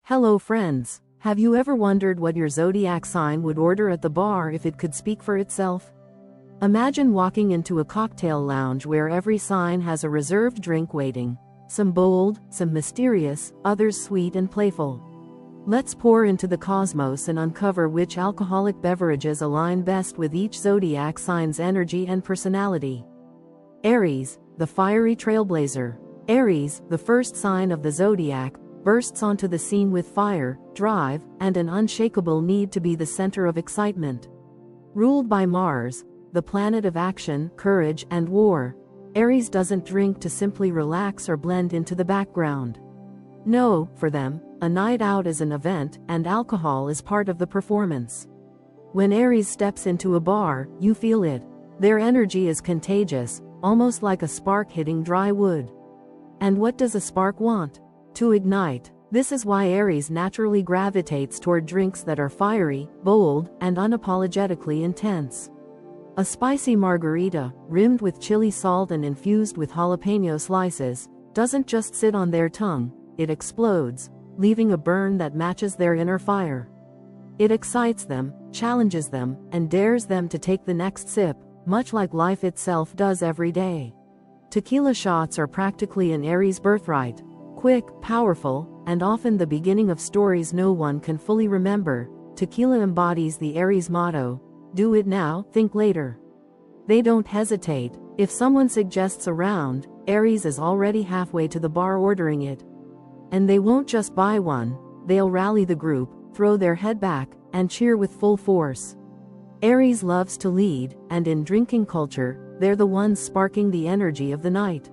Hello friends, have you ever wondered what your zodiac sign would order at the bar if it could speak for itself? Imagine walking into a cocktail lounge where every sign has a reserved drink waiting, some bold, some mysterious, others sweet and playful. Let's pour into the cosmos and uncover which alcoholic beverages align best with each zodiac sign's energy and personality. Aries, the fiery trailblazer. Aries, the first sign of the zodiac, bursts onto the scene with fire, drive, and an unshakable need to be the center of excitement. Ruled by Mars, the planet of action, courage, and war, Aries doesn't drink to simply relax or blend into the background. No, for them, a night out is an event, and alcohol is part of the performance. When Aries steps into a bar, you feel it. Their energy is contagious, almost like a spark hitting dry wood. And what does a spark want? To ignite. This is why Aries naturally gravitates toward drinks that are fiery, bold, and unapologetically intense. A spicy margarita, rimmed with chili salt and infused with jalapeno slices, doesn't just sit on their tongue, it explodes, leaving a burn that matches their inner fire. It excites them, challenges them, and dares them to take the next sip, much like life itself does every day. Tequila shots are practically an Aries birthright. Quick, powerful, and often the beginning of stories no one can fully remember, tequila embodies the Aries motto, do it now, think later. They don't hesitate. If someone suggests a round, Aries is already halfway to the bar ordering it. And they won't just buy one, they'll rally the group, throw their head back, and cheer with full force. Aries loves to lead, and in drinking culture, they're the ones sparking the energy of the night.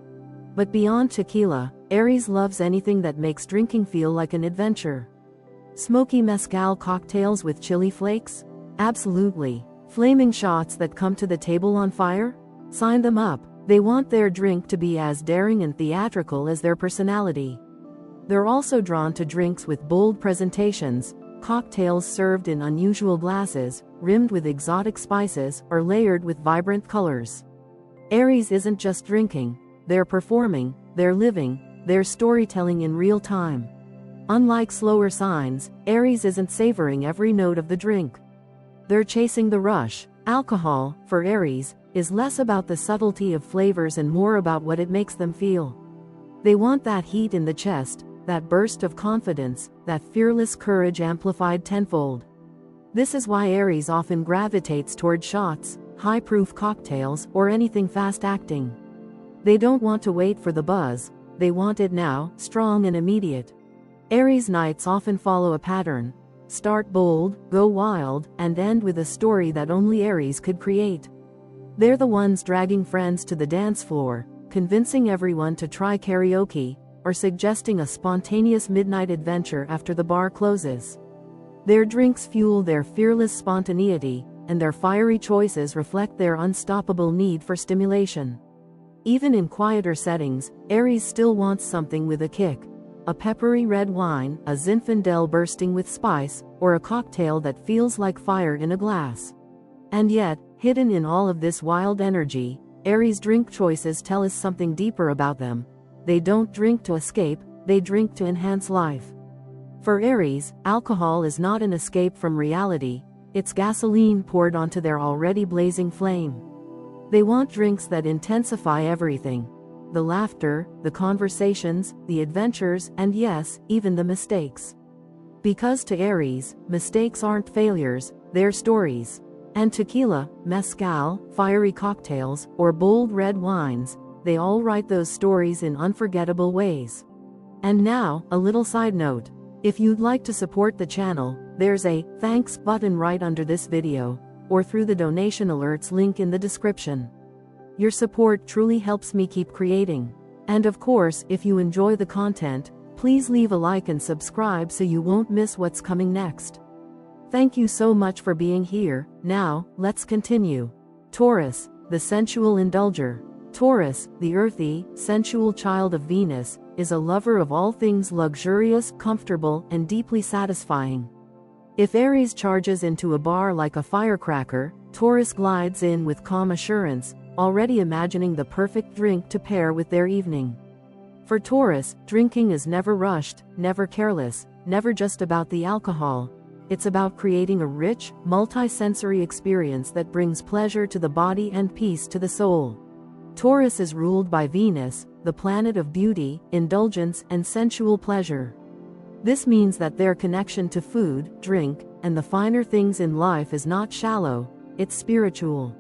But beyond tequila, Aries loves anything that makes drinking feel like an adventure. Smoky mezcal cocktails with chili flakes? Absolutely. Flaming shots that come to the table on fire? Sign them up. They want their drink to be as daring and theatrical as their personality. They're also drawn to drinks with bold presentations, cocktails served in unusual glasses, rimmed with exotic spices, or layered with vibrant colors. Aries isn't just drinking, they're performing, they're living, they're storytelling in real time. Unlike slower signs, Aries isn't savoring every note of the drink. They're chasing the rush. Alcohol, for Aries, is less about the subtlety of flavors and more about what it makes them feel. They want that heat in the chest, that burst of confidence, that fearless courage amplified tenfold. This is why Aries often gravitates toward shots, high-proof cocktails, or anything fast-acting. They don't want to wait for the buzz, they want it now, strong and immediate. Aries nights often follow a pattern. Start bold, go wild, and end with a story that only Aries could create. They're the ones dragging friends to the dance floor, convincing everyone to try karaoke, or suggesting a spontaneous midnight adventure after the bar closes. Their drinks fuel their fearless spontaneity, and their fiery choices reflect their unstoppable need for stimulation. Even in quieter settings, Aries still wants something with a kick. A peppery red wine, a Zinfandel bursting with spice, or a cocktail that feels like fire in a glass. And yet, hidden in all of this wild energy, Aries' drink choices tell us something deeper about them. They don't drink to escape, they drink to enhance life. For Aries, alcohol is not an escape from reality, it's gasoline poured onto their already blazing flame. They want drinks that intensify everything. The laughter, the conversations, the adventures, and yes, even the mistakes. Because to Aries, mistakes aren't failures, they're stories. And tequila, mezcal, fiery cocktails, or bold red wines, they all write those stories in unforgettable ways. And now, a little side note. If you'd like to support the channel, there's a thanks button right under this video, or through the donation alerts link in the description. Your support truly helps me keep creating. And of course, if you enjoy the content, please leave a like and subscribe so you won't miss what's coming next. Thank you so much for being here. Now, let's continue. Taurus, the sensual indulger. Taurus, the earthy, sensual child of Venus, is a lover of all things luxurious, comfortable, and deeply satisfying. If Aries charges into a bar like a firecracker, Taurus glides in with calm assurance, already imagining the perfect drink to pair with their evening. For Taurus, drinking is never rushed, never careless, never just about the alcohol. It's about creating a rich, multi-sensory experience that brings pleasure to the body and peace to the soul. Taurus is ruled by Venus, the planet of beauty, indulgence, and sensual pleasure. This means that their connection to food, drink, and the finer things in life is not shallow, it's spiritual.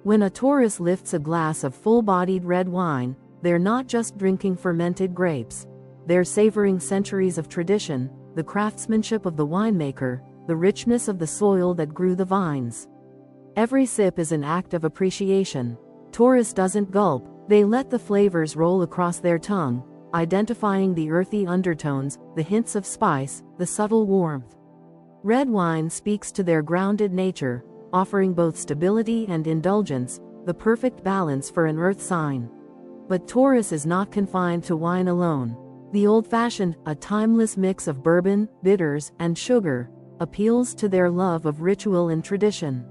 When a Taurus lifts a glass of full-bodied red wine, they're not just drinking fermented grapes. They're savoring centuries of tradition, the craftsmanship of the winemaker, the richness of the soil that grew the vines. Every sip is an act of appreciation. Taurus doesn't gulp, they let the flavors roll across their tongue, identifying the earthy undertones, the hints of spice, the subtle warmth. Red wine speaks to their grounded nature, offering both stability and indulgence, the perfect balance for an earth sign. But Taurus is not confined to wine alone. The old-fashioned, a timeless mix of bourbon, bitters, and sugar, appeals to their love of ritual and tradition.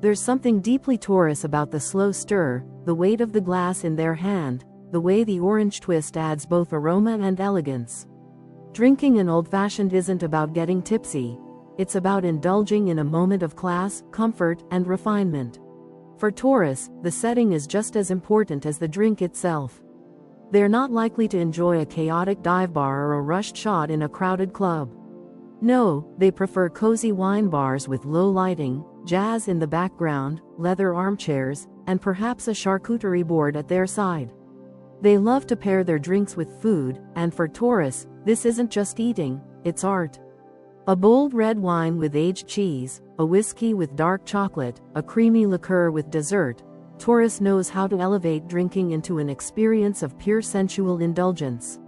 There's something deeply Taurus about the slow stir, the weight of the glass in their hand, the way the orange twist adds both aroma and elegance. Drinking an old-fashioned isn't about getting tipsy. It's about indulging in a moment of class, comfort, and refinement. For Taurus, the setting is just as important as the drink itself. They're not likely to enjoy a chaotic dive bar or a rushed shot in a crowded club. No, they prefer cozy wine bars with low lighting, jazz in the background, leather armchairs, and perhaps a charcuterie board at their side. They love to pair their drinks with food, and for Taurus, this isn't just eating, it's art. A bold red wine with aged cheese, a whiskey with dark chocolate, a creamy liqueur with dessert. Taurus knows how to elevate drinking into an experience of pure sensual indulgence.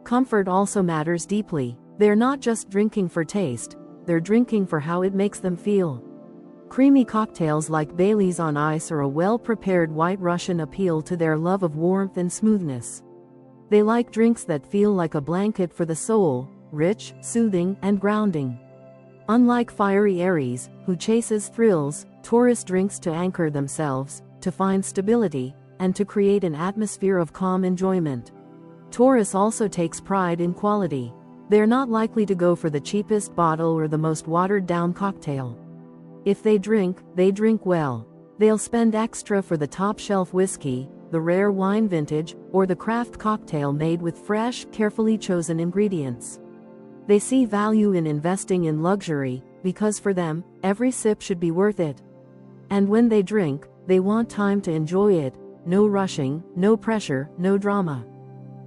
Comfort also matters deeply. They're not just drinking for taste, they're drinking for how it makes them feel. Creamy cocktails like Bailey's on ice or a well-prepared White Russian appeal to their love of warmth and smoothness. They like drinks that feel like a blanket for the soul, rich, soothing, and grounding. Unlike fiery Aries, who chases thrills, Taurus drinks to anchor themselves, to find stability, and to create an atmosphere of calm enjoyment. Taurus also takes pride in quality. They're not likely to go for the cheapest bottle or the most watered-down cocktail. If they drink well. They'll spend extra for the top-shelf whiskey, the rare wine vintage, or the craft cocktail made with fresh, carefully chosen ingredients. They see value in investing in luxury, because for them, every sip should be worth it. And when they drink, they want time to enjoy it, no rushing, no pressure, no drama.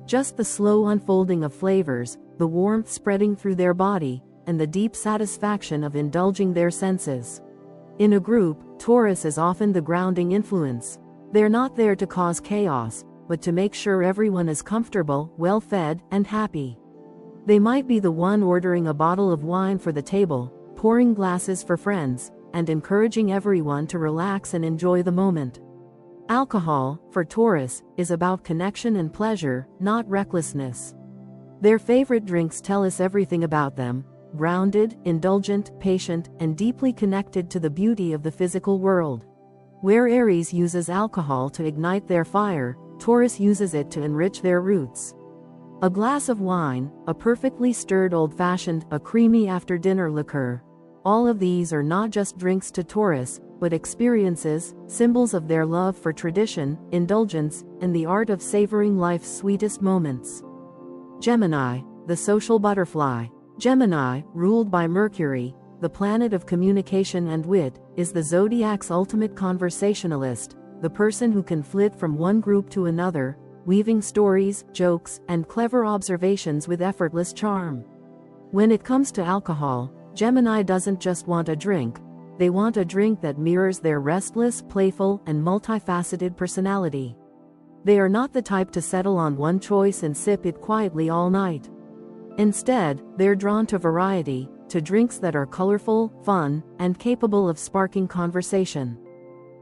Just the slow unfolding of flavors, the warmth spreading through their body, and the deep satisfaction of indulging their senses. In a group, Taurus is often the grounding influence. They're not there to cause chaos, but to make sure everyone is comfortable, well-fed, and happy. They might be the one ordering a bottle of wine for the table, pouring glasses for friends, and encouraging everyone to relax and enjoy the moment. Alcohol, for Taurus, is about connection and pleasure, not recklessness. Their favorite drinks tell us everything about them: grounded, indulgent, patient, and deeply connected to the beauty of the physical world. Where Aries uses alcohol to ignite their fire, Taurus uses it to enrich their roots. A glass of wine, a perfectly stirred old-fashioned, a creamy after-dinner liqueur. All of these are not just drinks to Taurus, but experiences, symbols of their love for tradition, indulgence, and the art of savoring life's sweetest moments. Gemini, the social butterfly. Gemini, ruled by Mercury, the planet of communication and wit, is the zodiac's ultimate conversationalist, the person who can flit from one group to another, weaving stories, jokes, and clever observations with effortless charm. When it comes to alcohol, Gemini doesn't just want a drink, they want a drink that mirrors their restless, playful, and multifaceted personality. They are not the type to settle on one choice and sip it quietly all night. Instead, they're drawn to variety, to drinks that are colorful, fun, and capable of sparking conversation.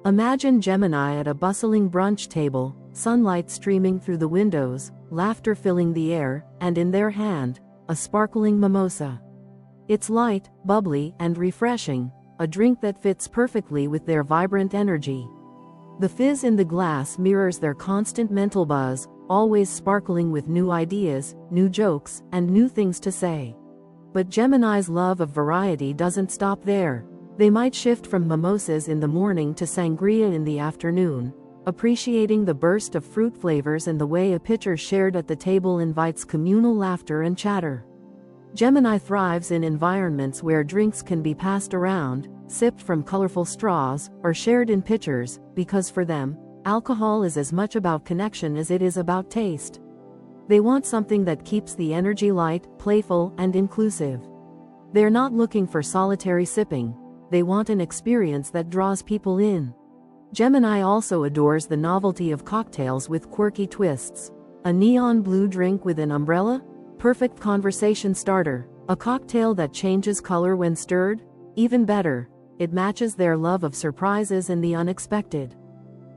Imagine Gemini at a bustling brunch table, sunlight streaming through the windows, laughter filling the air, and in their hand, a sparkling mimosa. It's light, bubbly, and refreshing, a drink that fits perfectly with their vibrant energy. The fizz in the glass mirrors their constant mental buzz, always sparkling with new ideas, new jokes, and new things to say. But Gemini's love of variety doesn't stop there. They might shift from mimosas in the morning to sangria in the afternoon, appreciating the burst of fruit flavors and the way a pitcher shared at the table invites communal laughter and chatter. Gemini thrives in environments where drinks can be passed around, sipped from colorful straws, or shared in pitchers, because for them, alcohol is as much about connection as it is about taste. They want something that keeps the energy light, playful, and inclusive. They're not looking for solitary sipping. They want an experience that draws people in. Gemini also adores the novelty of cocktails with quirky twists. A neon blue drink with an umbrella? Perfect conversation starter. A cocktail that changes color when stirred? Even better, it matches their love of surprises and the unexpected.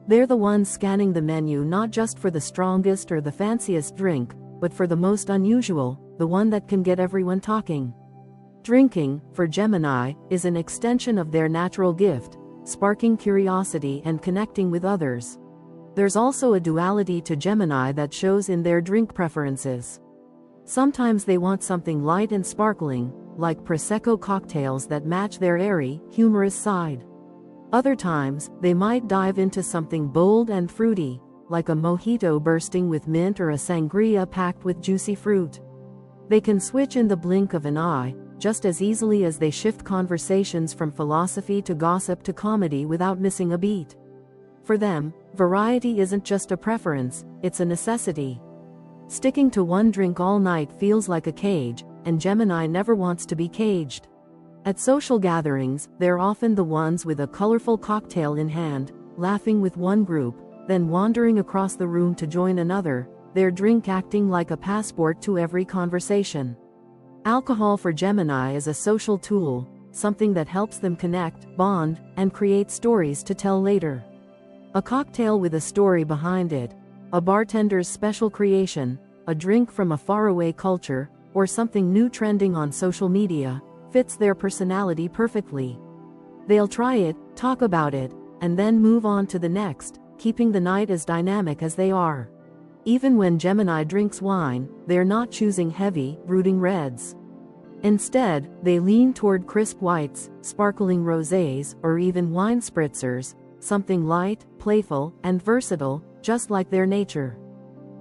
They're the ones scanning the menu not just for the strongest or the fanciest drink, but for the most unusual, the one that can get everyone talking. Drinking, for Gemini, is an extension of their natural gift, sparking curiosity and connecting with others. There's also a duality to Gemini that shows in their drink preferences. Sometimes they want something light and sparkling, like Prosecco cocktails that match their airy, humorous side. Other times, they might dive into something bold and fruity, like a mojito bursting with mint or a sangria packed with juicy fruit. They can switch in the blink of an eye, just as easily as they shift conversations from philosophy to gossip to comedy without missing a beat. For them, variety isn't just a preference, it's a necessity. Sticking to one drink all night feels like a cage, and Gemini never wants to be caged. At social gatherings, they're often the ones with a colorful cocktail in hand, laughing with one group, then wandering across the room to join another, their drink acting like a passport to every conversation. Alcohol for Gemini is a social tool, something that helps them connect, bond, and create stories to tell later. A cocktail with a story behind it, a bartender's special creation, a drink from a faraway culture, or something new trending on social media, fits their personality perfectly. They'll try it, talk about it, and then move on to the next, keeping the night as dynamic as they are. Even when Gemini drinks wine, they're not choosing heavy, brooding reds. Instead, they lean toward crisp whites, sparkling rosés, or even wine spritzers, something light, playful, and versatile, just like their nature.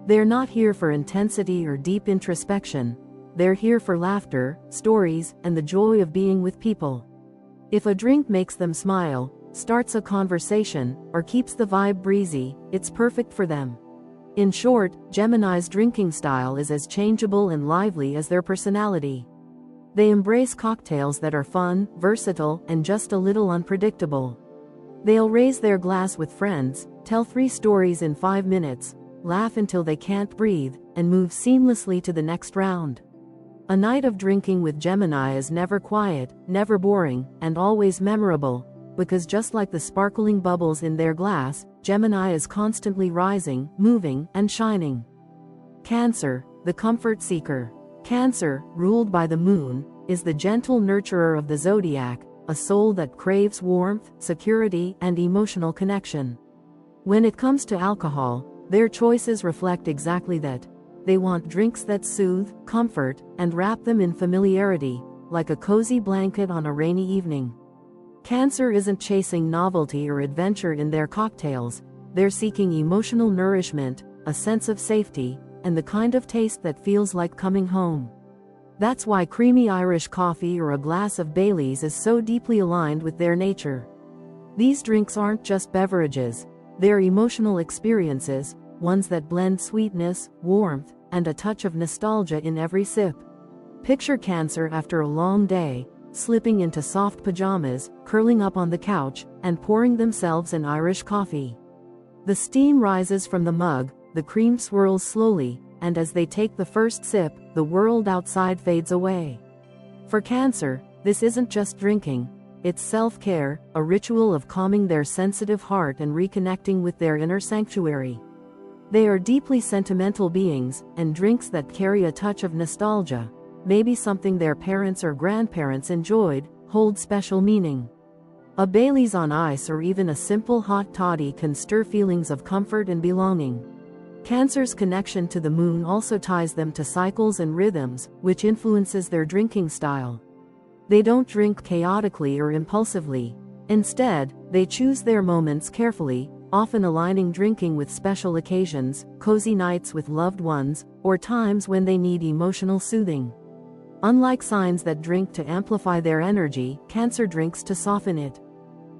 They're not here for intensity or deep introspection. They're here for laughter, stories, and the joy of being with people. If a drink makes them smile, starts a conversation, or keeps the vibe breezy, it's perfect for them. In short, Gemini's drinking style is as changeable and lively as their personality. They embrace cocktails that are fun, versatile, and just a little unpredictable. They'll raise their glass with friends, tell 3 stories in 5 minutes, laugh until they can't breathe, and move seamlessly to the next round. A night of drinking with Gemini is never quiet, never boring, and always memorable, because just like the sparkling bubbles in their glass, Gemini is constantly rising, moving, and shining. Cancer, the comfort seeker. Cancer, ruled by the moon, is the gentle nurturer of the zodiac, a soul that craves warmth, security, and emotional connection. When it comes to alcohol, their choices reflect exactly that. They want drinks that soothe, comfort, and wrap them in familiarity, like a cozy blanket on a rainy evening. Cancer isn't chasing novelty or adventure in their cocktails, they're seeking emotional nourishment, a sense of safety, and the kind of taste that feels like coming home. That's why creamy Irish coffee or a glass of Baileys is so deeply aligned with their nature. These drinks aren't just beverages, they're emotional experiences, ones that blend sweetness, warmth, and a touch of nostalgia in every sip. Picture Cancer after a long day, slipping into soft pajamas, curling up on the couch, and pouring themselves an Irish coffee. The steam rises from the mug, the cream swirls slowly, and as they take the first sip, the world outside fades away. For Cancer, this isn't just drinking, it's self-care, a ritual of calming their sensitive heart and reconnecting with their inner sanctuary. They are deeply sentimental beings, and drinks that carry a touch of nostalgia, maybe something their parents or grandparents enjoyed, hold special meaning. A Baileys on ice or even a simple hot toddy can stir feelings of comfort and belonging. Cancer's connection to the moon also ties them to cycles and rhythms, which influences their drinking style. They don't drink chaotically or impulsively. Instead, they choose their moments carefully, often aligning drinking with special occasions, cozy nights with loved ones, or times when they need emotional soothing. Unlike signs that drink to amplify their energy, Cancer drinks to soften it.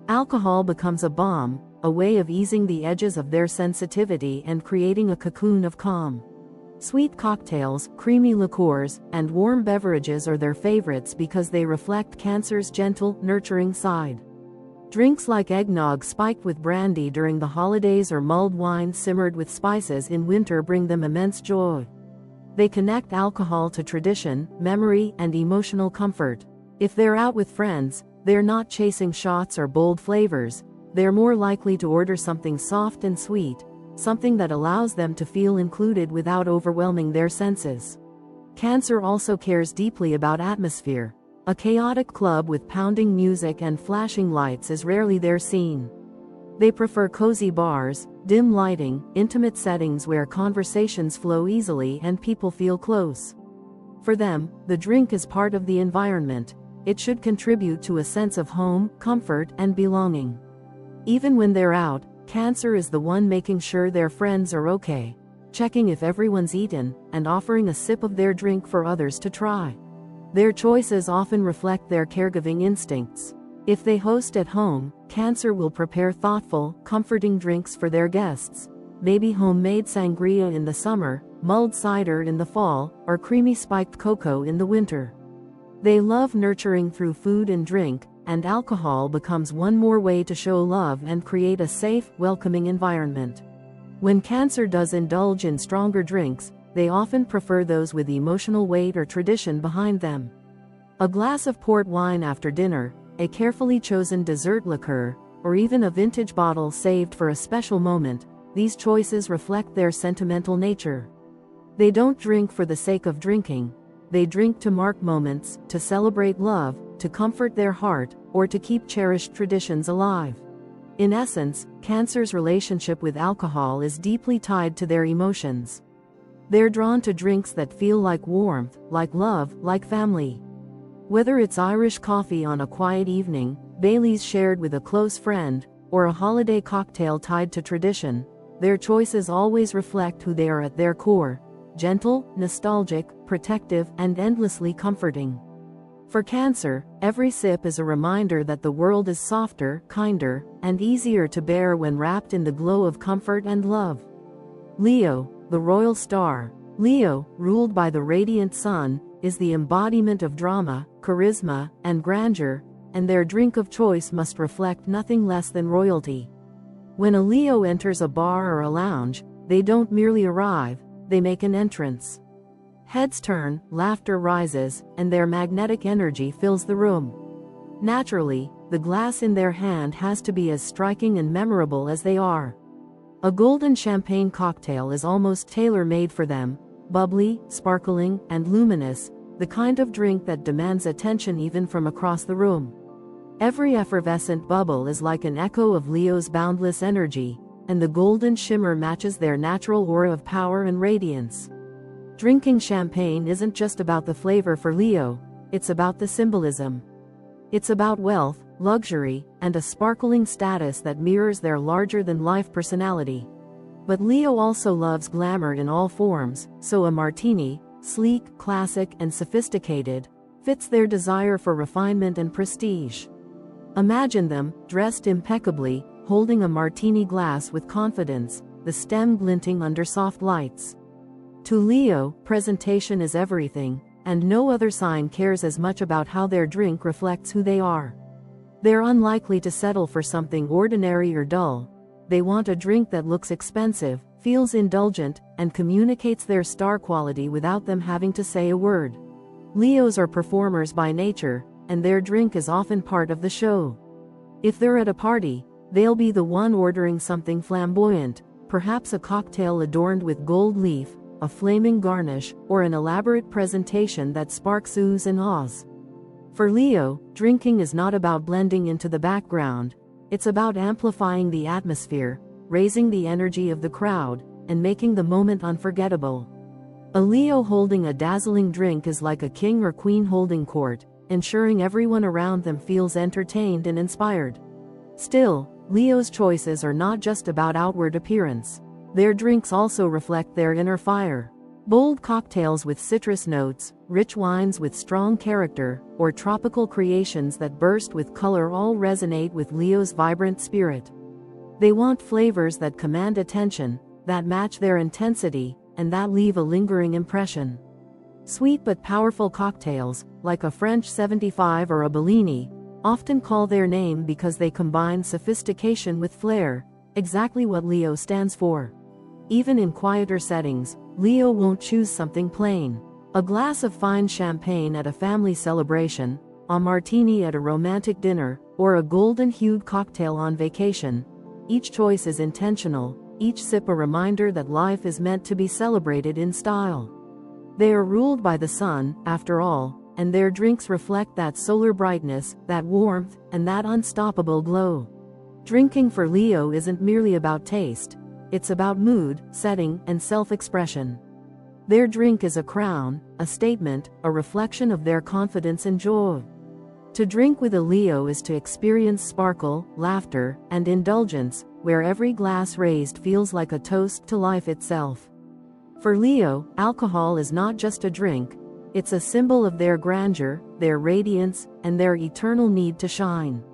Alcohol becomes a balm, a way of easing the edges of their sensitivity and creating a cocoon of calm. Sweet cocktails, creamy liqueurs, and warm beverages are their favorites because they reflect Cancer's gentle, nurturing side. Drinks like eggnog spiked with brandy during the holidays or mulled wine simmered with spices in winter bring them immense joy. They connect alcohol to tradition, memory, and emotional comfort. If they're out with friends, they're not chasing shots or bold flavors. They're more likely to order something soft and sweet, something that allows them to feel included without overwhelming their senses. Cancer also cares deeply about atmosphere. A chaotic club with pounding music and flashing lights is rarely their scene. They prefer cozy bars, dim lighting, intimate settings where conversations flow easily and people feel close. For them, the drink is part of the environment. It should contribute to a sense of home, comfort, and belonging. Even when they're out, Cancer is the one making sure their friends are okay, checking if everyone's eaten, and offering a sip of their drink for others to try. Their choices often reflect their caregiving instincts. If they host at home, Cancer will prepare thoughtful, comforting drinks for their guests. Maybe homemade sangria in the summer, mulled cider in the fall, or creamy spiked cocoa in the winter. They love nurturing through food and drink, and alcohol becomes one more way to show love and create a safe, welcoming environment. When Cancer does indulge in stronger drinks, they often prefer those with emotional weight or tradition behind them. A glass of port wine after dinner, a carefully chosen dessert liqueur, or even a vintage bottle saved for a special moment, these choices reflect their sentimental nature. They don't drink for the sake of drinking. They drink to mark moments, to celebrate love, to comfort their heart, or to keep cherished traditions alive. In essence, Cancer's relationship with alcohol is deeply tied to their emotions. They're drawn to drinks that feel like warmth, like love, like family. Whether it's Irish coffee on a quiet evening, Bailey's shared with a close friend, or a holiday cocktail tied to tradition, their choices always reflect who they are at their core: gentle, nostalgic, protective, and endlessly comforting. For Cancer, every sip is a reminder that the world is softer, kinder, and easier to bear when wrapped in the glow of comfort and love. Leo, the royal star. Leo, ruled by the radiant sun, is the embodiment of drama, charisma, and grandeur, and their drink of choice must reflect nothing less than royalty. When a Leo enters a bar or a lounge, they don't merely arrive, they make an entrance. Heads turn, laughter rises, and their magnetic energy fills the room. Naturally, the glass in their hand has to be as striking and memorable as they are. A golden champagne cocktail is almost tailor-made for them, bubbly, sparkling, and luminous, the kind of drink that demands attention even from across the room. Every effervescent bubble is like an echo of Leo's boundless energy, and the golden shimmer matches their natural aura of power and radiance. Drinking champagne isn't just about the flavor for Leo, it's about the symbolism. It's about wealth, luxury, and a sparkling status that mirrors their larger-than-life personality. But Leo also loves glamour in all forms, so a martini, sleek, classic, and sophisticated, fits their desire for refinement and prestige. Imagine them, dressed impeccably, holding a martini glass with confidence, the stem glinting under soft lights. To Leo, presentation is everything, and no other sign cares as much about how their drink reflects who they are. They're unlikely to settle for something ordinary or dull. They want a drink that looks expensive, feels indulgent, and communicates their star quality without them having to say a word. Leos are performers by nature, and their drink is often part of the show. If they're at a party, they'll be the one ordering something flamboyant, perhaps a cocktail adorned with gold leaf, a flaming garnish, or an elaborate presentation that sparks oohs and ahs. For Leo, drinking is not about blending into the background, it's about amplifying the atmosphere, raising the energy of the crowd, and making the moment unforgettable. A Leo holding a dazzling drink is like a king or queen holding court, ensuring everyone around them feels entertained and inspired. Still, Leo's choices are not just about outward appearance. Their drinks also reflect their inner fire. Bold cocktails with citrus notes, rich wines with strong character, or tropical creations that burst with color all resonate with Leo's vibrant spirit. They want flavors that command attention, that match their intensity, and that leave a lingering impression. Sweet but powerful cocktails, like a French 75 or a Bellini, often call their name because they combine sophistication with flair, exactly what Leo stands for. Even in quieter settings, Leo won't choose something plain. A glass of fine champagne at a family celebration, a martini at a romantic dinner, or a golden-hued cocktail on vacation. Each choice is intentional, each sip a reminder that life is meant to be celebrated in style. They are ruled by the sun, after all, and their drinks reflect that solar brightness, that warmth, and that unstoppable glow. Drinking for Leo isn't merely about taste. It's about mood, setting, and self-expression. Their drink is a crown, a statement, a reflection of their confidence and joy. To drink with a Leo is to experience sparkle, laughter, and indulgence, where every glass raised feels like a toast to life itself. For Leo, alcohol is not just a drink, it's a symbol of their grandeur, their radiance, and their eternal need to shine.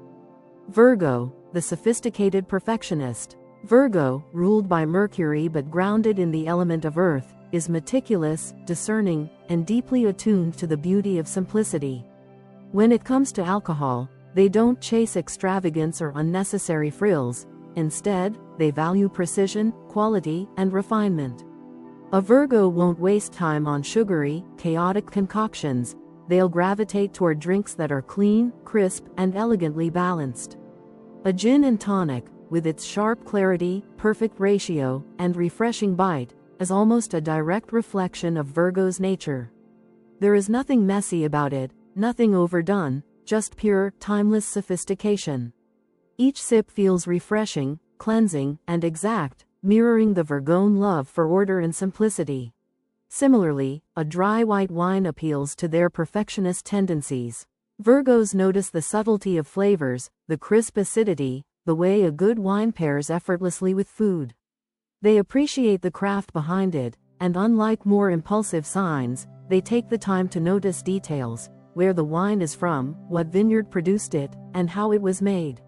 Virgo, the sophisticated perfectionist. Virgo, ruled by Mercury but grounded in the element of earth, is meticulous, discerning, and deeply attuned to the beauty of simplicity. When it comes to alcohol, they don't chase extravagance or unnecessary frills. Instead, they value precision, quality, and refinement. A Virgo won't waste time on sugary, chaotic concoctions. They'll gravitate toward drinks that are clean, crisp, and elegantly balanced. A gin and tonic, with its sharp clarity, perfect ratio, and refreshing bite, is almost a direct reflection of Virgo's nature. There is nothing messy about it, nothing overdone, just pure, timeless sophistication. Each sip feels refreshing, cleansing, and exact, mirroring the Virgone love for order and simplicity. Similarly, a dry white wine appeals to their perfectionist tendencies. Virgos notice the subtlety of flavors, the crisp acidity, the way a good wine pairs effortlessly with food. They appreciate the craft behind it, and unlike more impulsive signs, they take the time to notice details, where the wine is from, what vineyard produced it, and how it was made.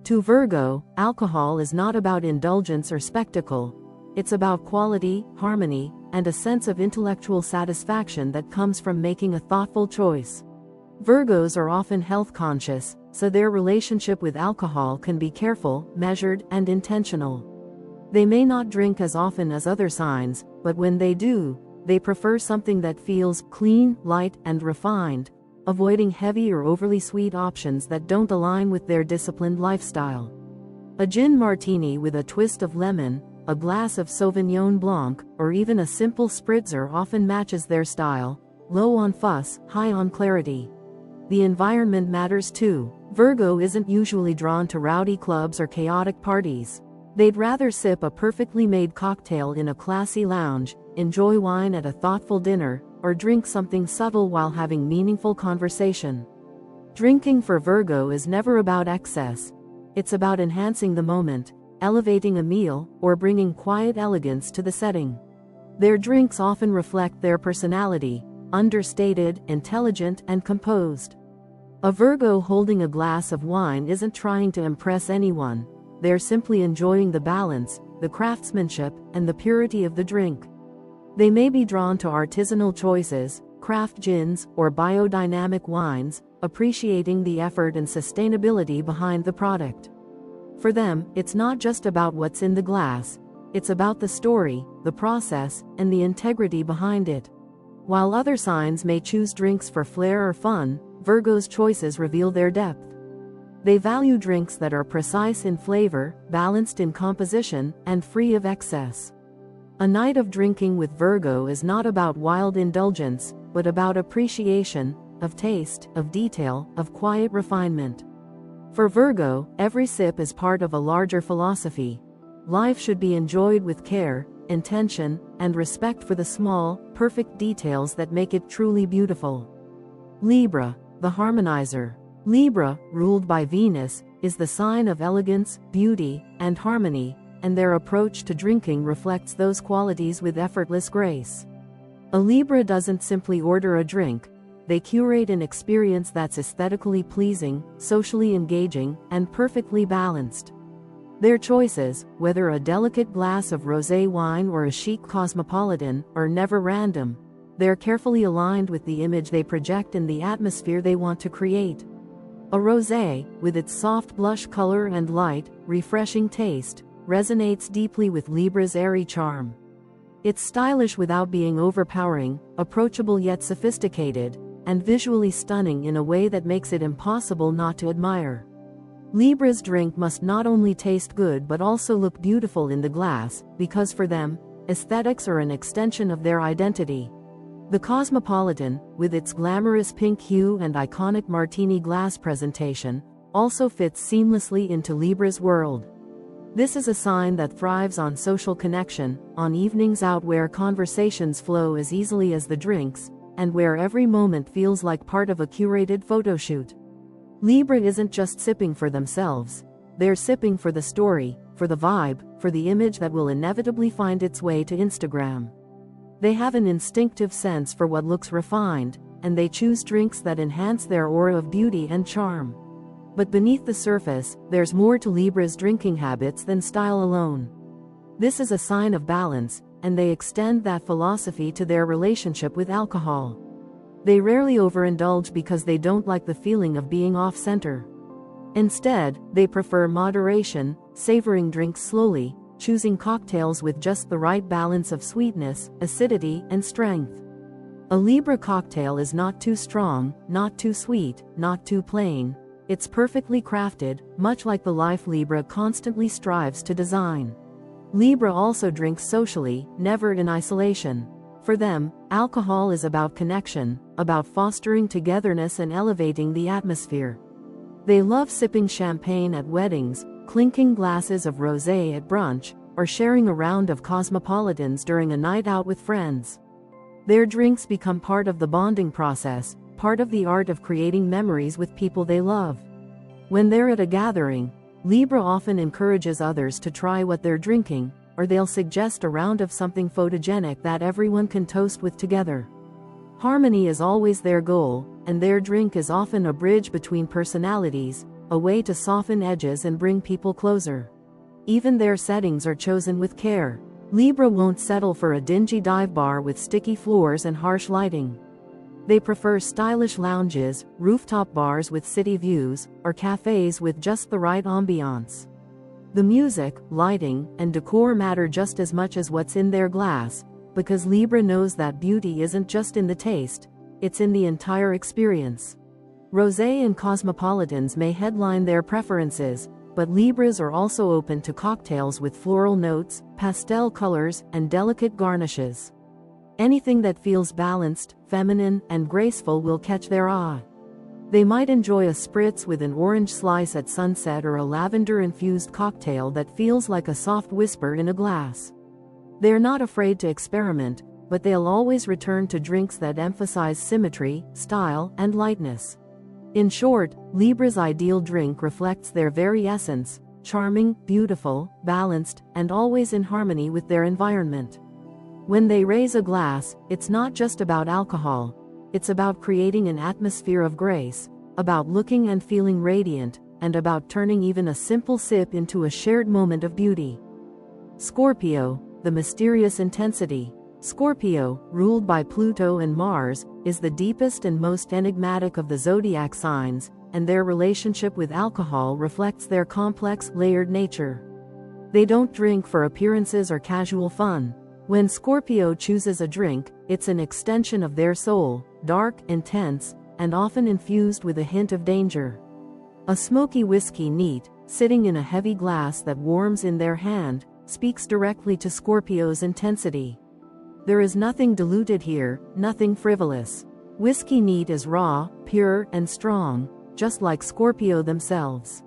To Virgo, alcohol is not about indulgence or spectacle. It's about quality, harmony, and a sense of intellectual satisfaction that comes from making a thoughtful choice. Virgos are often health conscious, so their relationship with alcohol can be careful, measured, and intentional. They may not drink as often as other signs, but when they do, they prefer something that feels clean, light, and refined, avoiding heavy or overly sweet options that don't align with their disciplined lifestyle. A gin martini with a twist of lemon, a glass of Sauvignon Blanc, or even a simple spritzer often matches their style, low on fuss, high on clarity. The environment matters too. Virgo isn't usually drawn to rowdy clubs or chaotic parties. They'd rather sip a perfectly made cocktail in a classy lounge, enjoy wine at a thoughtful dinner, or drink something subtle while having meaningful conversation. Drinking for Virgo is never about excess. It's about enhancing the moment, elevating a meal, or bringing quiet elegance to the setting. Their drinks often reflect their personality, understated, intelligent, and composed. A Virgo holding a glass of wine isn't trying to impress anyone. They're simply enjoying the balance, the craftsmanship, and the purity of the drink. They may be drawn to artisanal choices, craft gins, or biodynamic wines, appreciating the effort and sustainability behind the product. For them, it's not just about what's in the glass. It's about the story, the process, and the integrity behind it. While other signs may choose drinks for flair or fun, Virgo's choices reveal their depth. They value drinks that are precise in flavor, balanced in composition, and free of excess. A night of drinking with Virgo is not about wild indulgence, but about appreciation, of taste, of detail, of quiet refinement. For Virgo, every sip is part of a larger philosophy. Life should be enjoyed with care, intention, and respect for the small, perfect details that make it truly beautiful. Libra, the harmonizer. Libra, ruled by Venus, is the sign of elegance, beauty, and harmony, and their approach to drinking reflects those qualities with effortless grace. A Libra doesn't simply order a drink, they curate an experience that's aesthetically pleasing, socially engaging, and perfectly balanced. Their choices, whether a delicate glass of rosé wine or a chic cosmopolitan, are never random. They're carefully aligned with the image they project and the atmosphere they want to create. A rosé, with its soft blush color and light, refreshing taste, resonates deeply with Libra's airy charm. It's stylish without being overpowering, approachable yet sophisticated, and visually stunning in a way that makes it impossible not to admire. Libra's drink must not only taste good but also look beautiful in the glass, because for them, aesthetics are an extension of their identity. The Cosmopolitan, with its glamorous pink hue and iconic martini glass presentation, also fits seamlessly into Libra's world. This is a sign that thrives on social connection, on evenings out where conversations flow as easily as the drinks, and where every moment feels like part of a curated photoshoot. Libra isn't just sipping for themselves, they're sipping for the story, for the vibe, for the image that will inevitably find its way to Instagram. They have an instinctive sense for what looks refined, and they choose drinks that enhance their aura of beauty and charm. But beneath the surface, there's more to Libra's drinking habits than style alone. This is a sign of balance, and they extend that philosophy to their relationship with alcohol. They rarely overindulge because they don't like the feeling of being off-center. Instead, they prefer moderation, savoring drinks slowly, choosing cocktails with just the right balance of sweetness, acidity, and strength. A Libra cocktail is not too strong, not too sweet, not too plain. It's perfectly crafted, much like the life Libra constantly strives to design. Libra also drinks socially, never in isolation. For them, alcohol is about connection, about fostering togetherness and elevating the atmosphere. They love sipping champagne at weddings, clinking glasses of rosé at brunch, or sharing a round of cosmopolitans during a night out with friends. Their drinks become part of the bonding process, part of the art of creating memories with people they love. When they're at a gathering, Libra often encourages others to try what they're drinking, or they'll suggest a round of something photogenic that everyone can toast with together. Harmony is always their goal, and their drink is often a bridge between personalities, a way to soften edges and bring people closer. Even their settings are chosen with care. Libra won't settle for a dingy dive bar with sticky floors and harsh lighting. They prefer stylish lounges, rooftop bars with city views, or cafes with just the right ambiance. The music, lighting, and decor matter just as much as what's in their glass, because Libra knows that beauty isn't just in the taste, it's in the entire experience. Rosé and cosmopolitans may headline their preferences, but Libras are also open to cocktails with floral notes, pastel colors, and delicate garnishes. Anything that feels balanced, feminine, and graceful will catch their eye. They might enjoy a spritz with an orange slice at sunset or a lavender-infused cocktail that feels like a soft whisper in a glass. They're not afraid to experiment, but they'll always return to drinks that emphasize symmetry, style, and lightness. In short, Libra's ideal drink reflects their very essence: charming, beautiful, balanced, and always in harmony with their environment. When they raise a glass, it's not just about alcohol. It's about creating an atmosphere of grace, about looking and feeling radiant, and about turning even a simple sip into a shared moment of beauty. Scorpio, the mysterious intensity. Scorpio, ruled by Pluto and Mars, is the deepest and most enigmatic of the zodiac signs, and their relationship with alcohol reflects their complex, layered nature. They don't drink for appearances or casual fun. When Scorpio chooses a drink, it's an extension of their soul, dark, intense, and often infused with a hint of danger. A smoky whiskey neat, sitting in a heavy glass that warms in their hand, speaks directly to Scorpio's intensity. There is nothing diluted here, nothing frivolous. Whiskey neat is raw, pure, and strong, just like Scorpio themselves.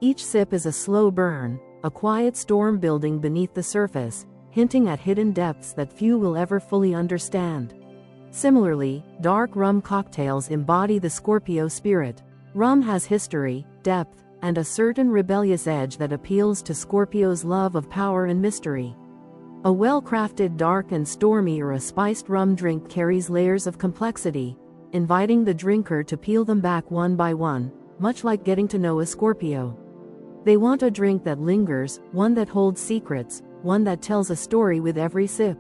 Each sip is a slow burn, a quiet storm building beneath the surface, hinting at hidden depths that few will ever fully understand. Similarly, dark rum cocktails embody the Scorpio spirit. Rum has history, depth, and a certain rebellious edge that appeals to Scorpio's love of power and mystery. A well-crafted dark and stormy or a spiced rum drink carries layers of complexity, inviting the drinker to peel them back one by one, much like getting to know a Scorpio. They want a drink that lingers, one that holds secrets, one that tells a story with every sip.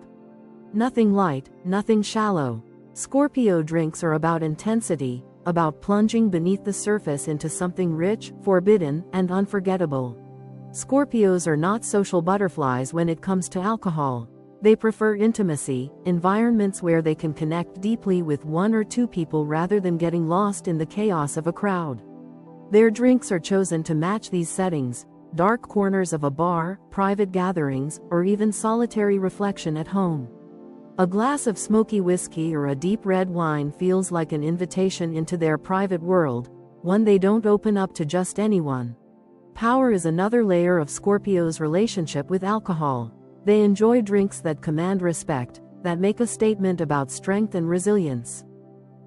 Nothing light, nothing shallow. Scorpio drinks are about intensity, about plunging beneath the surface into something rich, forbidden, and unforgettable. Scorpios are not social butterflies when it comes to alcohol. They prefer intimacy, environments where they can connect deeply with one or two people rather than getting lost in the chaos of a crowd. Their drinks are chosen to match these settings: dark corners of a bar, private gatherings, or even solitary reflection at home. A glass of smoky whiskey or a deep red wine feels like an invitation into their private world, one they don't open up to just anyone. Power is another layer of Scorpio's relationship with alcohol. They enjoy drinks that command respect, that make a statement about strength and resilience.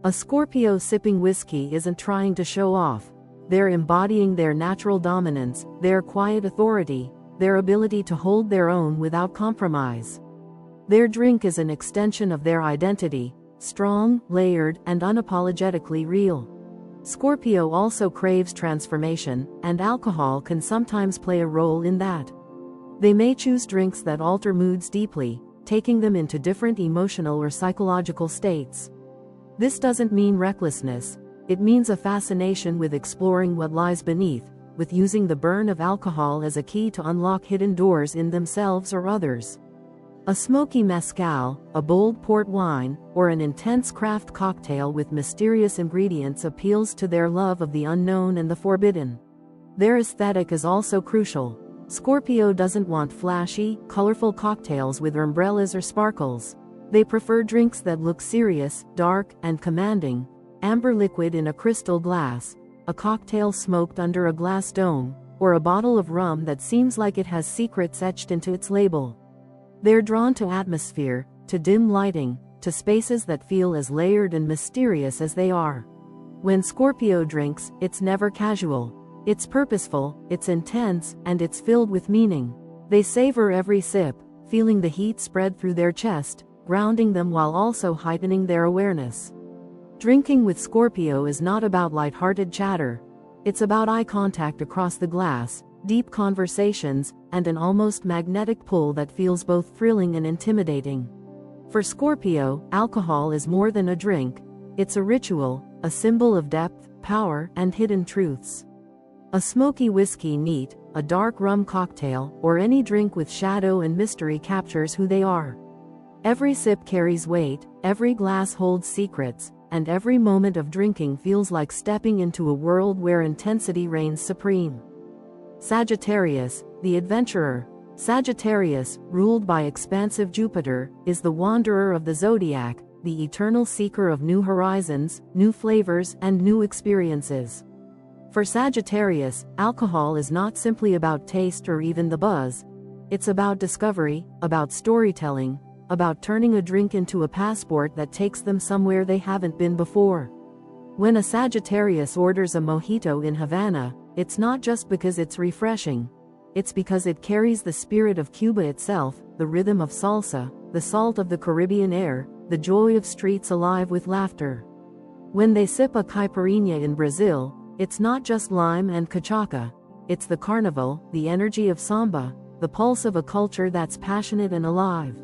A Scorpio sipping whiskey isn't trying to show off. They're embodying their natural dominance, their quiet authority, their ability to hold their own without compromise. Their drink is an extension of their identity, strong, layered, and unapologetically real. Scorpio also craves transformation, and alcohol can sometimes play a role in that. They may choose drinks that alter moods deeply, taking them into different emotional or psychological states. This doesn't mean recklessness, it means a fascination with exploring what lies beneath, with using the burn of alcohol as a key to unlock hidden doors in themselves or others. A smoky mezcal, a bold port wine, or an intense craft cocktail with mysterious ingredients appeals to their love of the unknown and the forbidden. Their aesthetic is also crucial. Scorpio doesn't want flashy, colorful cocktails with umbrellas or sparkles. They prefer drinks that look serious, dark, and commanding: amber liquid in a crystal glass, a cocktail smoked under a glass dome, or a bottle of rum that seems like it has secrets etched into its label. They're drawn to atmosphere, to dim lighting, to spaces that feel as layered and mysterious as they are. When Scorpio drinks, it's never casual. It's purposeful, it's intense, and it's filled with meaning. They savor every sip, feeling the heat spread through their chest, grounding them while also heightening their awareness. Drinking with Scorpio is not about light-hearted chatter. It's about eye contact across the glass, deep conversations, and an almost magnetic pull that feels both thrilling and intimidating. For Scorpio, alcohol is more than a drink. It's a ritual, a symbol of depth, power, and hidden truths. A smoky whiskey neat, a dark rum cocktail, or any drink with shadow and mystery captures who they are. Every sip carries weight, every glass holds secrets, and every moment of drinking feels like stepping into a world where intensity reigns supreme. Sagittarius, the adventurer. Sagittarius, ruled by expansive Jupiter, is the wanderer of the zodiac, the eternal seeker of new horizons, new flavors, and new experiences. For Sagittarius, alcohol is not simply about taste or even the buzz. It's about discovery, about storytelling, about turning a drink into a passport that takes them somewhere they haven't been before. When a Sagittarius orders a mojito in Havana, it's not just because it's refreshing. It's because it carries the spirit of Cuba itself, the rhythm of salsa, the salt of the Caribbean air, the joy of streets alive with laughter. When they sip a caipirinha in Brazil, it's not just lime and cachaca. It's the carnival, the energy of samba, the pulse of a culture that's passionate and alive.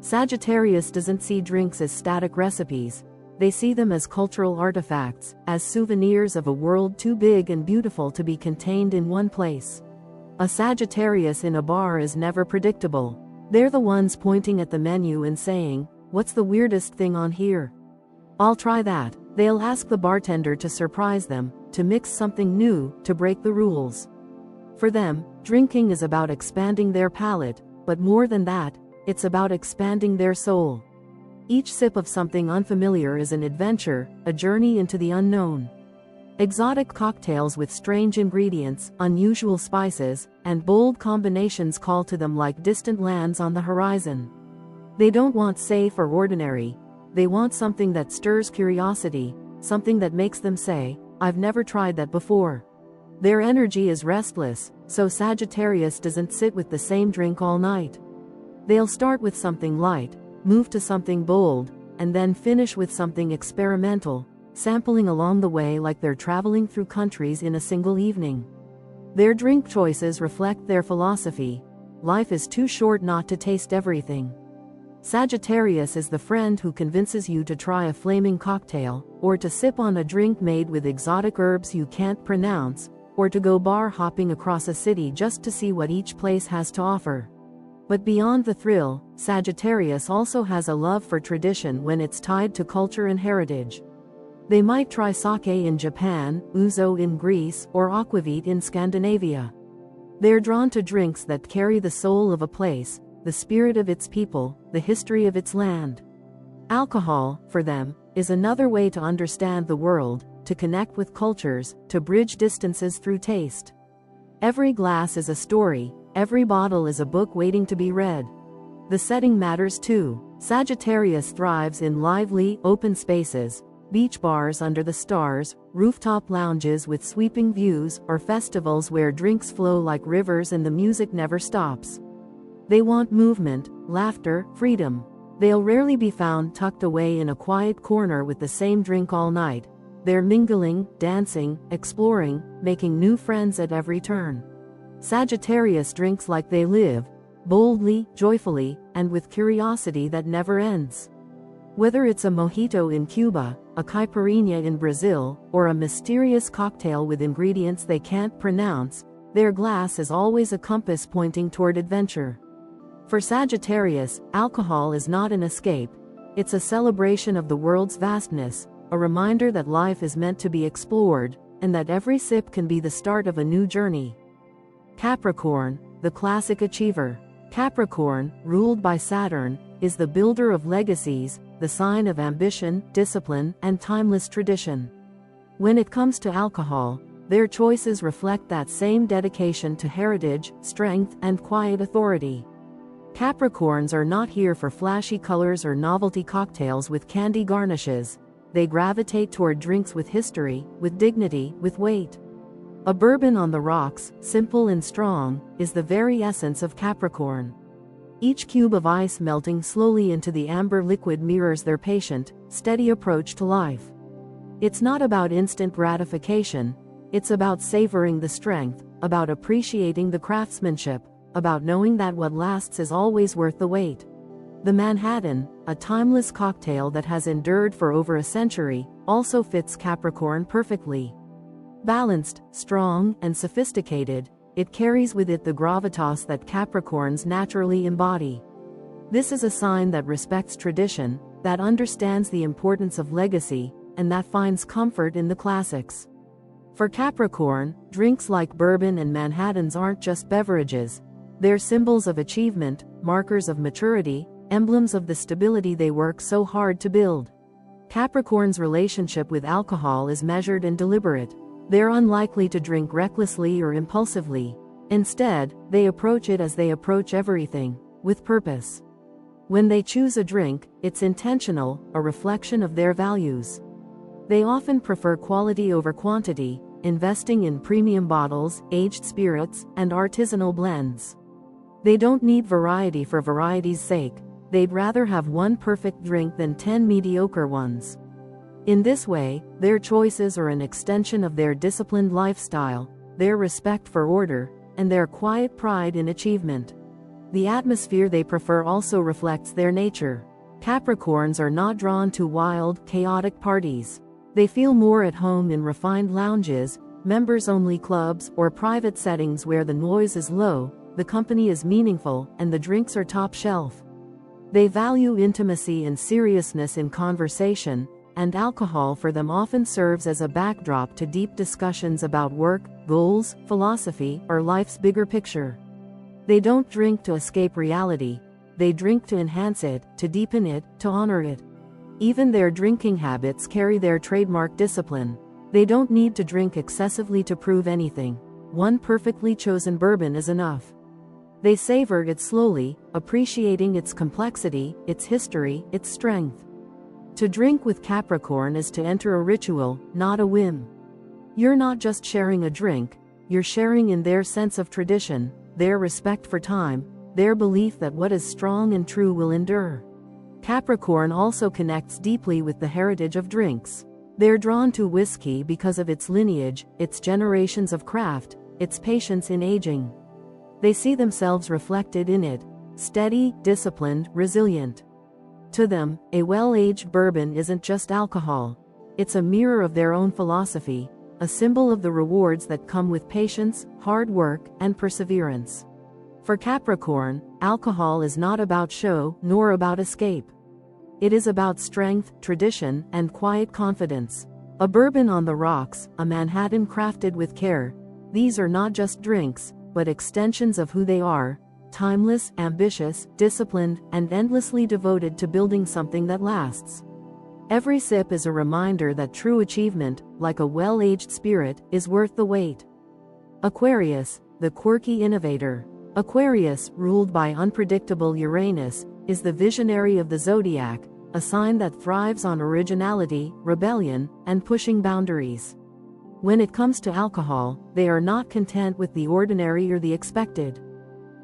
Sagittarius doesn't see drinks as static recipes. They see them as cultural artifacts, as souvenirs of a world too big and beautiful to be contained in one place. A Sagittarius in a bar is never predictable. They're the ones pointing at the menu and saying, "What's the weirdest thing on here? I'll try that." They'll ask the bartender to surprise them, to mix something new, to break the rules. For them, drinking is about expanding their palate, but more than that, it's about expanding their soul. Each sip of something unfamiliar is an adventure, a journey into the unknown. Exotic cocktails with strange ingredients, unusual spices, and bold combinations call to them like distant lands on the horizon. They don't want safe or ordinary. They want something that stirs curiosity, something that makes them say, "I've never tried that before." Their energy is restless, so Sagittarius doesn't sit with the same drink all night. They'll start with something light, move to something bold, and then finish with something experimental, sampling along the way like they're traveling through countries in a single evening. Their drink choices reflect their philosophy. Life is too short not to taste everything. Sagittarius is the friend who convinces you to try a flaming cocktail, or to sip on a drink made with exotic herbs you can't pronounce, or to go bar hopping across a city just to see what each place has to offer. But beyond the thrill, Sagittarius also has a love for tradition when it's tied to culture and heritage. They might try sake in Japan, ouzo in Greece, or aquavit in Scandinavia. They're drawn to drinks that carry the soul of a place, the spirit of its people, the history of its land. Alcohol, for them, is another way to understand the world, to connect with cultures, to bridge distances through taste. Every glass is a story, every bottle is a book waiting to be read. The setting matters too. Sagittarius thrives in lively, open spaces, beach bars under the stars, rooftop lounges with sweeping views, or festivals where drinks flow like rivers and the music never stops. They want movement, laughter, freedom. They'll rarely be found tucked away in a quiet corner with the same drink all night. They're mingling, dancing, exploring, making new friends at every turn. Sagittarius drinks like they live, boldly, joyfully, and with curiosity that never ends. Whether it's a mojito in Cuba, a caipirinha in Brazil, or a mysterious cocktail with ingredients they can't pronounce, their glass is always a compass pointing toward adventure. For Sagittarius, alcohol is not an escape. It's a celebration of the world's vastness, a reminder that life is meant to be explored, and that every sip can be the start of a new journey. Capricorn, the classic achiever. Capricorn, ruled by Saturn, is the builder of legacies, the sign of ambition, discipline, and timeless tradition. When it comes to alcohol, their choices reflect that same dedication to heritage, strength, and quiet authority. Capricorns are not here for flashy colors or novelty cocktails with candy garnishes. They gravitate toward drinks with history, with dignity, with weight. A bourbon on the rocks, simple and strong, is the very essence of Capricorn. Each cube of ice melting slowly into the amber liquid mirrors their patient, steady approach to life. It's not about instant gratification, it's about savoring the strength, about appreciating the craftsmanship, about knowing that what lasts is always worth the wait. The Manhattan, a timeless cocktail that has endured for over a century, also fits Capricorn perfectly. Balanced, strong, and sophisticated, it carries with it the gravitas that Capricorns naturally embody. This is a sign that respects tradition, that understands the importance of legacy, and that finds comfort in the classics. For Capricorn, drinks like bourbon and Manhattans aren't just beverages. They're symbols of achievement, markers of maturity, emblems of the stability they work so hard to build. Capricorn's relationship with alcohol is measured and deliberate. They're unlikely to drink recklessly or impulsively. Instead, they approach it as they approach everything, with purpose. When they choose a drink, it's intentional, a reflection of their values. They often prefer quality over quantity, investing in premium bottles, aged spirits, and artisanal blends. They don't need variety for variety's sake. They'd rather have one perfect drink than 10 mediocre ones. In this way, their choices are an extension of their disciplined lifestyle, their respect for order, and their quiet pride in achievement. The atmosphere they prefer also reflects their nature. Capricorns are not drawn to wild, chaotic parties. They feel more at home in refined lounges, members-only clubs, or private settings where the noise is low, the company is meaningful, and the drinks are top shelf. They value intimacy and seriousness in conversation, and alcohol for them often serves as a backdrop to deep discussions about work, goals, philosophy, or life's bigger picture. They don't drink to escape reality. They drink to enhance it, to deepen it, to honor it. Even their drinking habits carry their trademark discipline. They don't need to drink excessively to prove anything. One perfectly chosen bourbon is enough. They savor it slowly, appreciating its complexity, its history, its strength. To drink with Capricorn is to enter a ritual, not a whim. You're not just sharing a drink, you're sharing in their sense of tradition, their respect for time, their belief that what is strong and true will endure. Capricorn also connects deeply with the heritage of drinks. They're drawn to whiskey because of its lineage, its generations of craft, its patience in aging. They see themselves reflected in it, steady, disciplined, resilient. To them, a well-aged bourbon isn't just alcohol. It's a mirror of their own philosophy, a symbol of the rewards that come with patience, hard work, and perseverance. For Capricorn, alcohol is not about show, nor about escape. It is about strength, tradition, and quiet confidence. A bourbon on the rocks, a Manhattan crafted with care. These are not just drinks, but extensions of who they are, timeless, ambitious, disciplined, and endlessly devoted to building something that lasts. Every sip is a reminder that true achievement, like a well-aged spirit, is worth the wait. Aquarius, the quirky innovator. Aquarius, ruled by unpredictable Uranus, is the visionary of the zodiac, a sign that thrives on originality, rebellion, and pushing boundaries. When it comes to alcohol, they are not content with the ordinary or the expected.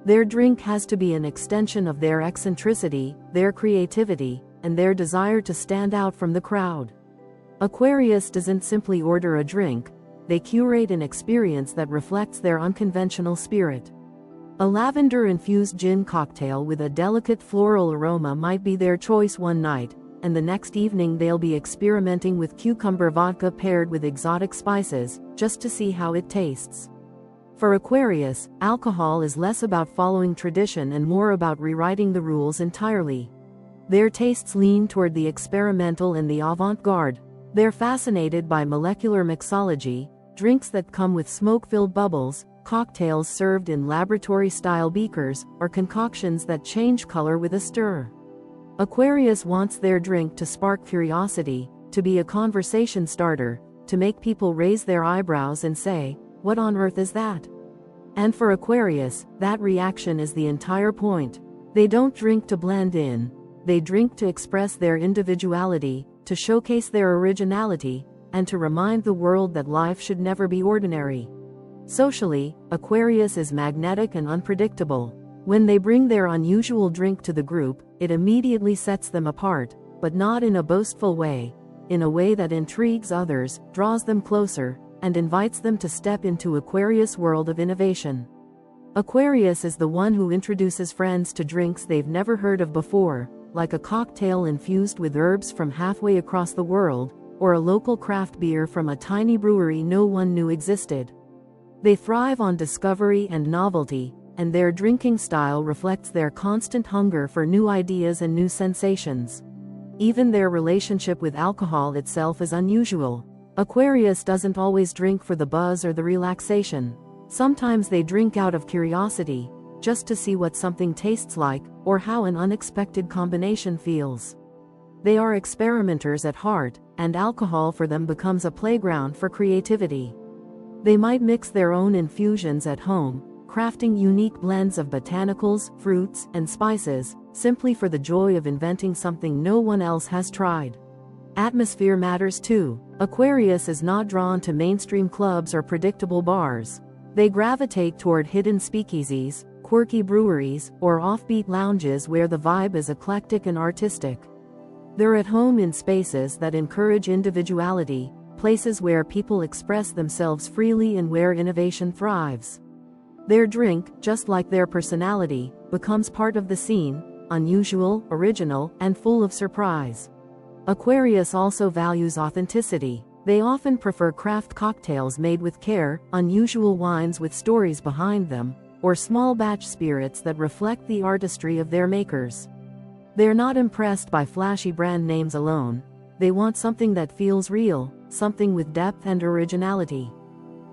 Their drink has to be an extension of their eccentricity, their creativity, and their desire to stand out from the crowd. Aquarius doesn't simply order a drink, they curate an experience that reflects their unconventional spirit. A lavender-infused gin cocktail with a delicate floral aroma might be their choice one night, and the next evening they'll be experimenting with cucumber vodka paired with exotic spices, just to see how it tastes. For Aquarius, alcohol is less about following tradition and more about rewriting the rules entirely. Their tastes lean toward the experimental and the avant-garde. They're fascinated by molecular mixology, drinks that come with smoke-filled bubbles, cocktails served in laboratory-style beakers, or concoctions that change color with a stir. Aquarius wants their drink to spark curiosity, to be a conversation starter, to make people raise their eyebrows and say, "What on earth is that?" And for Aquarius, that reaction is the entire point. They don't drink to blend in, they drink to express their individuality, to showcase their originality, and to remind the world that life should never be ordinary. Socially, Aquarius is magnetic and unpredictable. When they bring their unusual drink to the group, it immediately sets them apart, but not in a boastful way, in a way that intrigues others, draws them closer, and invites them to step into Aquarius' world of innovation. Aquarius is the one who introduces friends to drinks they've never heard of before, like a cocktail infused with herbs from halfway across the world, or a local craft beer from a tiny brewery no one knew existed. They thrive on discovery and novelty, and their drinking style reflects their constant hunger for new ideas and new sensations. Even their relationship with alcohol itself is unusual. Aquarius doesn't always drink for the buzz or the relaxation. Sometimes they drink out of curiosity, just to see what something tastes like, or how an unexpected combination feels. They are experimenters at heart, and alcohol for them becomes a playground for creativity. They might mix their own infusions at home, crafting unique blends of botanicals, fruits, and spices, simply for the joy of inventing something no one else has tried. Atmosphere matters too. Aquarius is not drawn to mainstream clubs or predictable bars. They gravitate toward hidden speakeasies, quirky breweries, or offbeat lounges where the vibe is eclectic and artistic. They're at home in spaces that encourage individuality, places where people express themselves freely and where innovation thrives. Their drink, just like their personality, becomes part of the scene, unusual, original, and full of surprise. Aquarius also values authenticity. They often prefer craft cocktails made with care, unusual wines with stories behind them, or small batch spirits that reflect the artistry of their makers. They're not impressed by flashy brand names alone. They want something that feels real, something with depth and originality.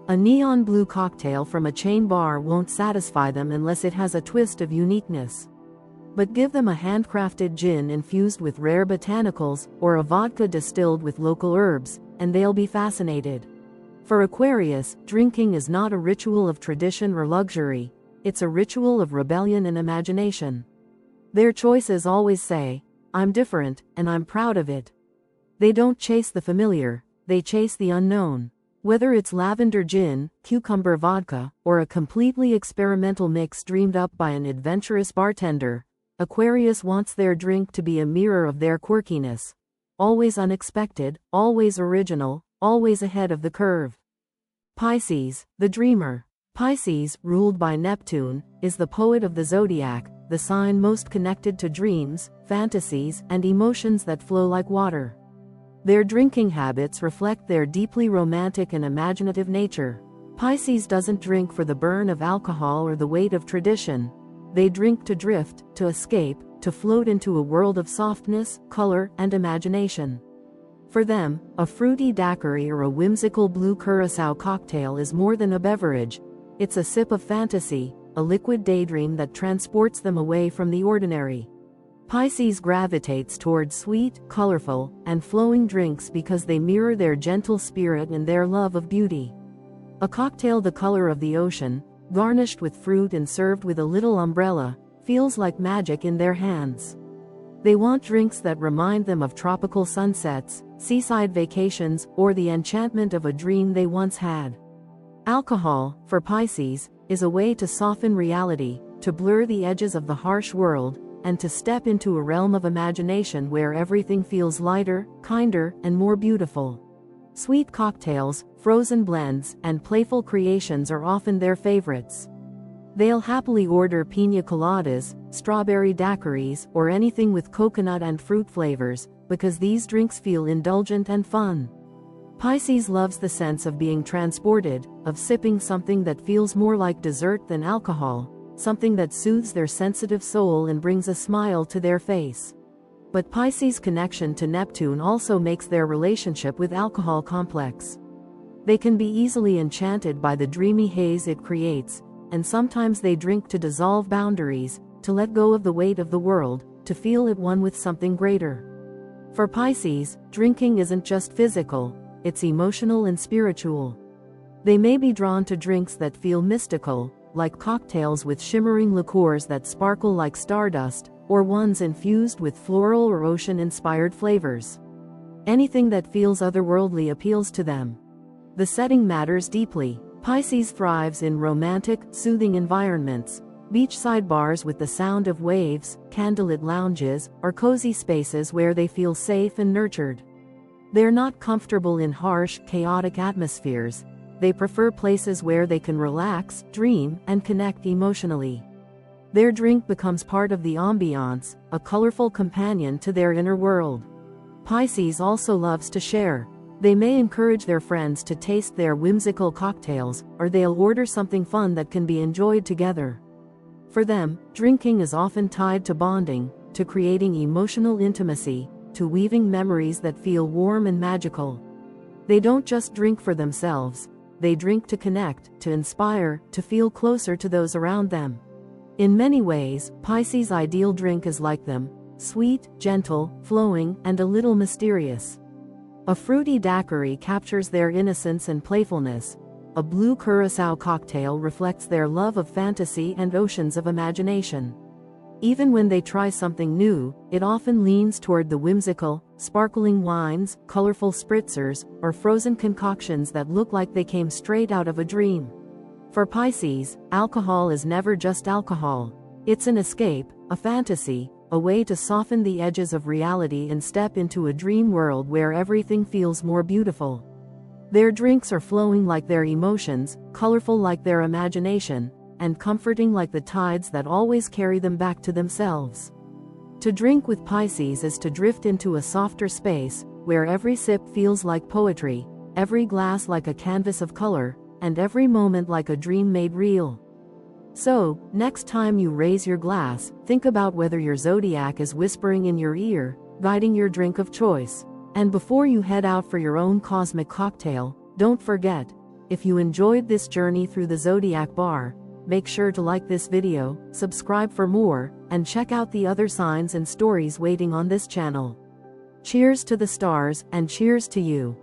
A neon blue cocktail from a chain bar won't satisfy them unless it has a twist of uniqueness. But give them a handcrafted gin infused with rare botanicals, or a vodka distilled with local herbs, and they'll be fascinated. For Aquarius, drinking is not a ritual of tradition or luxury, it's a ritual of rebellion and imagination. Their choices always say, "I'm different, and I'm proud of it." They don't chase the familiar, they chase the unknown. Whether it's lavender gin, cucumber vodka, or a completely experimental mix dreamed up by an adventurous bartender, Aquarius wants their drink to be a mirror of their quirkiness. Always unexpected, always original, always ahead of the curve. Pisces, the dreamer. Pisces, ruled by Neptune, is the poet of the zodiac, the sign most connected to dreams, fantasies, and emotions that flow like water. Their drinking habits reflect their deeply romantic and imaginative nature. Pisces doesn't drink for the burn of alcohol or the weight of tradition. They drink to drift, to escape, to float into a world of softness, color, and imagination. For them, a fruity daiquiri or a whimsical blue curacao cocktail is more than a beverage. It's a sip of fantasy, a liquid daydream that transports them away from the ordinary. Pisces gravitates towards sweet, colorful, and flowing drinks because they mirror their gentle spirit and their love of beauty. A cocktail the color of the ocean, garnished with fruit and served with a little umbrella, feels like magic in their hands. They want drinks that remind them of tropical sunsets, seaside vacations, or the enchantment of a dream they once had. Alcohol, for Pisces, is a way to soften reality, to blur the edges of the harsh world, and to step into a realm of imagination where everything feels lighter, kinder, and more beautiful. Sweet cocktails, frozen blends, and playful creations are often their favorites. They'll happily order piña coladas, strawberry daiquiris, or anything with coconut and fruit flavors, because these drinks feel indulgent and fun. Pisces loves the sense of being transported, of sipping something that feels more like dessert than alcohol, something that soothes their sensitive soul and brings a smile to their face. But Pisces' connection to Neptune also makes their relationship with alcohol complex. They can be easily enchanted by the dreamy haze it creates, and sometimes they drink to dissolve boundaries, to let go of the weight of the world, to feel at one with something greater. For Pisces, drinking isn't just physical, it's emotional and spiritual. They may be drawn to drinks that feel mystical, like cocktails with shimmering liqueurs that sparkle like stardust, or ones infused with floral or ocean-inspired flavors. Anything that feels otherworldly appeals to them. The setting matters deeply. Pisces thrives in romantic, soothing environments, beachside bars with the sound of waves, candlelit lounges, or cozy spaces where they feel safe and nurtured. They're not comfortable in harsh, chaotic atmospheres. They prefer places where they can relax, dream, and connect emotionally. Their drink becomes part of the ambiance, a colorful companion to their inner world. Pisces also loves to share. They may encourage their friends to taste their whimsical cocktails, or they'll order something fun that can be enjoyed together. For them, drinking is often tied to bonding, to creating emotional intimacy, to weaving memories that feel warm and magical. They don't just drink for themselves, they drink to connect, to inspire, to feel closer to those around them. In many ways, Pisces' ideal drink is like them, sweet, gentle, flowing, and a little mysterious. A fruity daiquiri captures their innocence and playfulness. A blue curacao cocktail reflects their love of fantasy and oceans of imagination. Even when they try something new, it often leans toward the whimsical, sparkling wines, colorful spritzers, or frozen concoctions that look like they came straight out of a dream. For Pisces, alcohol is never just alcohol. It's an escape, a fantasy, a way to soften the edges of reality and step into a dream world where everything feels more beautiful. Their drinks are flowing like their emotions, colorful like their imagination, and comforting like the tides that always carry them back to themselves. To drink with Pisces is to drift into a softer space, where every sip feels like poetry, every glass like a canvas of color, and every moment like a dream made real. So, next time you raise your glass, think about whether your zodiac is whispering in your ear, guiding your drink of choice. And before you head out for your own cosmic cocktail, don't forget, if you enjoyed this journey through the zodiac bar, make sure to like this video, subscribe for more, and check out the other signs and stories waiting on this channel. Cheers to the stars, and cheers to you.